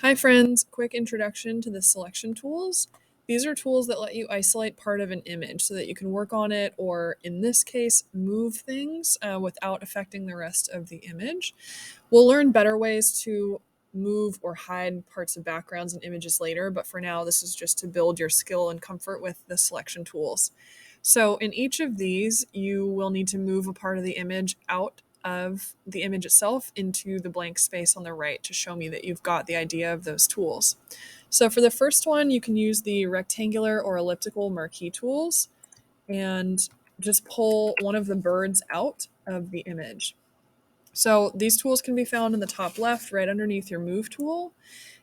Hi friends, quick introduction to the selection tools. These are tools that let you isolate part of an image so that you can work on it or, in this case, move things without affecting the rest of the image. We'll learn better ways to move or hide parts of backgrounds and images later, but for now this is just to build your skill and comfort with the selection tools. So in each of these, you will need to move a part of the image out of the image itself into the blank space on the right to show me that you've got the idea of those tools. So for the first one, you can use the rectangular or elliptical marquee tools and just pull one of the birds out of the image. So these tools can be found in the top left, right underneath your move tool.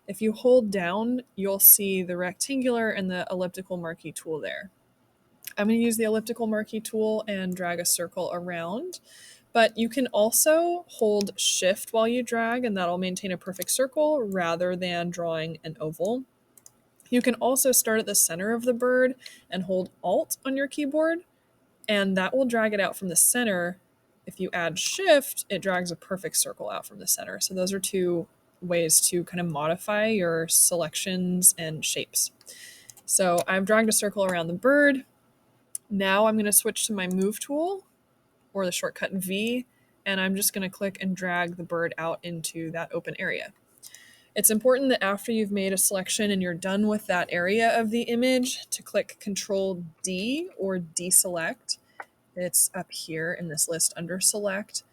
If you hold down, you'll see the rectangular and the elliptical marquee tool there. I'm going to use the elliptical marquee tool and drag a circle around. But you can also hold shift while you drag, and that'll maintain a perfect circle rather than drawing an oval. You can also start at the center of the bird and hold alt on your keyboard, and that will drag it out from the center. If you add shift, it drags a perfect circle out from the center. So those are two ways to kind of modify your selections and shapes. So I've dragged a circle around the bird. Now I'm going to switch to my move tool, or the shortcut V, and I'm just going to click and drag the bird out into that open area. It's important that after you've made a selection and you're done with that area of the image to click Control D or deselect. It's up here in this list under select,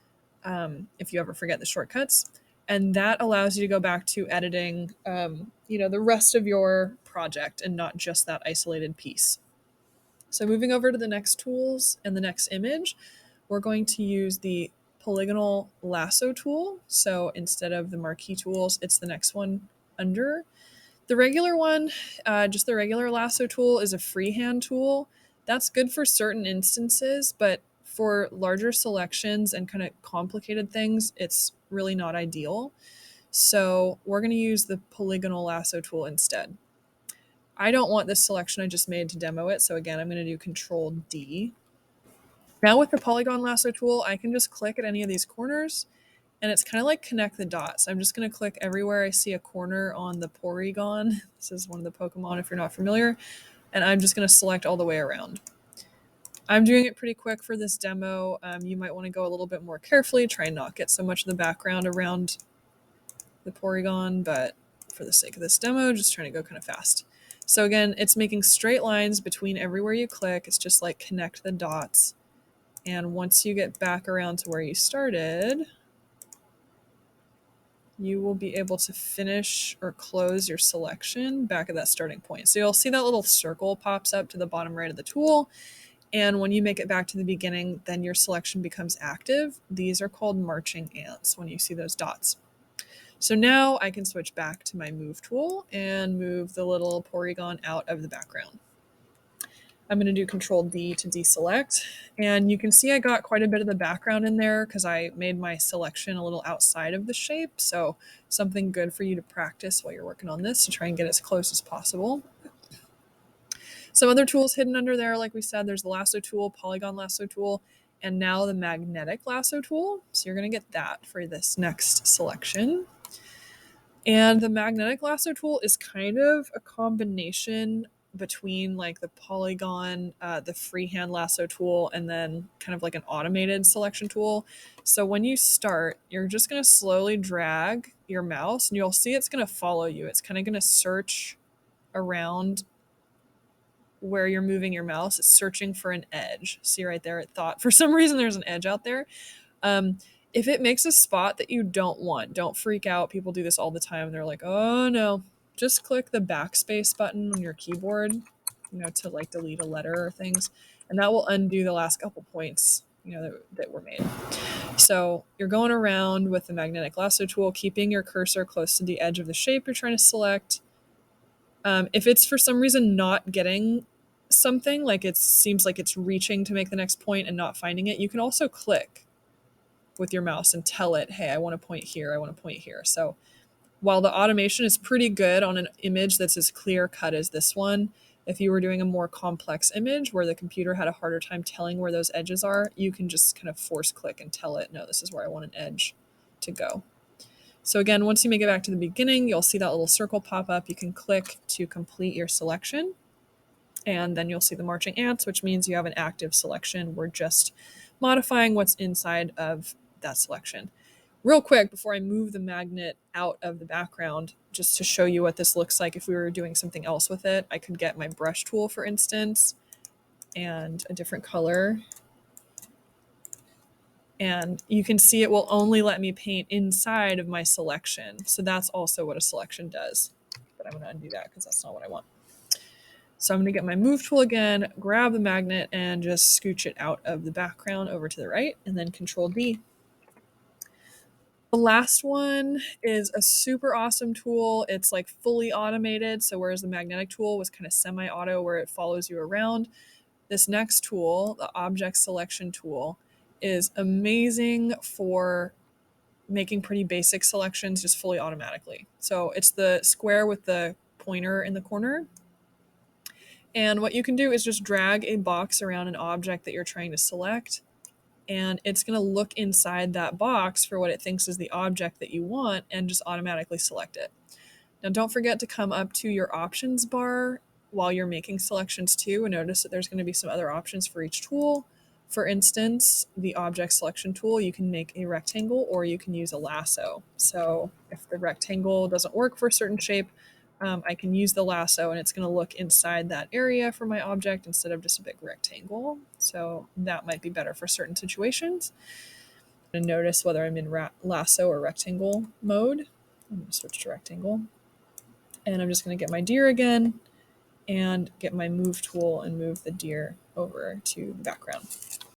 if you ever forget the shortcuts. And that allows you to go back to editing the rest of your project and not just that isolated piece. So moving over to the next tools and the next image, we're going to use the Polygonal Lasso Tool. So instead of the Marquee tools, it's the next one under. The regular one, just the regular Lasso Tool, is a freehand tool. That's good for certain instances, but for larger selections and kind of complicated things, it's really not ideal. So we're going to use the Polygonal Lasso Tool instead. I don't want this selection I just made to demo it, so again, I'm going to do Control D. Now with the Polygon Lasso tool, I can just click at any of these corners, and it's kind of like connect the dots. I'm just going to click everywhere I see a corner on the Porygon. This is one of the Pokemon if you're not familiar, and I'm just going to select all the way around. I'm doing it pretty quick for this demo. You might want to go a little bit more carefully, try and not get so much of the background around the Porygon, but for the sake of this demo, just trying to go kind of fast. So again, it's making straight lines between everywhere you click. It's just like connect the dots. And once you get back around to where you started, you will be able to finish or close your selection back at that starting point. So you'll see that little circle pops up to the bottom right of the tool. And when you make it back to the beginning, then your selection becomes active. These are called marching ants when you see those dots. So now I can switch back to my move tool and move the little Porygon out of the background. I'm going to do Control D to deselect. And you can see I got quite a bit of the background in there because I made my selection a little outside of the shape. So something good for you to practice while you're working on this to try and get as close as possible. Some other tools hidden under there, like we said, there's the Lasso Tool, Polygon Lasso Tool, and now the Magnetic Lasso Tool. So you're going to get that for this next selection. And the Magnetic Lasso Tool is kind of a combination between like the Polygon, the freehand lasso tool, and then kind of like an automated selection tool. So when you start, you're just going to slowly drag your mouse and you'll see it's going to follow you. It's kind of going to search around where you're moving your mouse. It's searching for an edge. See right there, it thought for some reason there's an edge out there. If it makes a spot that you don't want, don't freak out. People do this all the time. They're like, oh no, just click the backspace button on your keyboard, to like delete a letter or things. And that will undo the last couple points, that were made. So you're going around with the magnetic lasso tool, keeping your cursor close to the edge of the shape you're trying to select. If it's for some reason not getting something, like it seems like it's reaching to make the next point and not finding it, you can also click with your mouse and tell it, hey, I want to point here, I want to point here. So while the automation is pretty good on an image that's as clear cut as this one, if you were doing a more complex image where the computer had a harder time telling where those edges are, you can just kind of force click and tell it, no, this is where I want an edge to go. So again, once you make it back to the beginning, you'll see that little circle pop up. You can click to complete your selection. And then you'll see the marching ants, which means you have an active selection. We're just modifying what's inside of that selection. Real quick, before I move the magnet out of the background, just to show you what this looks like if we were doing something else with it, I could get my brush tool, for instance, and a different color. And you can see it will only let me paint inside of my selection. So that's also what a selection does. But I'm going to undo that because that's not what I want. So I'm going to get my move tool again, grab the magnet, and just scooch it out of the background over to the right, and then Control D. The last one is a super awesome tool. It's like fully automated. So whereas the magnetic tool was kind of semi-auto where it follows you around, this next tool, the object selection tool, is amazing for making pretty basic selections just fully automatically. So it's the square with the pointer in the corner. And what you can do is just drag a box around an object that you're trying to select, and it's going to look inside that box for what it thinks is the object that you want and just automatically select it. Now, don't forget to come up to your options bar while you're making selections too, and notice that there's going to be some other options for each tool. For instance, the object selection tool, you can make a rectangle or you can use a lasso. So if the rectangle doesn't work for a certain shape, I can use the lasso and it's going to look inside that area for my object instead of just a big rectangle. So that might be better for certain situations. And notice whether I'm in lasso or rectangle mode. I'm going to switch to rectangle. And I'm just going to get my deer again and get my move tool and move the deer over to the background.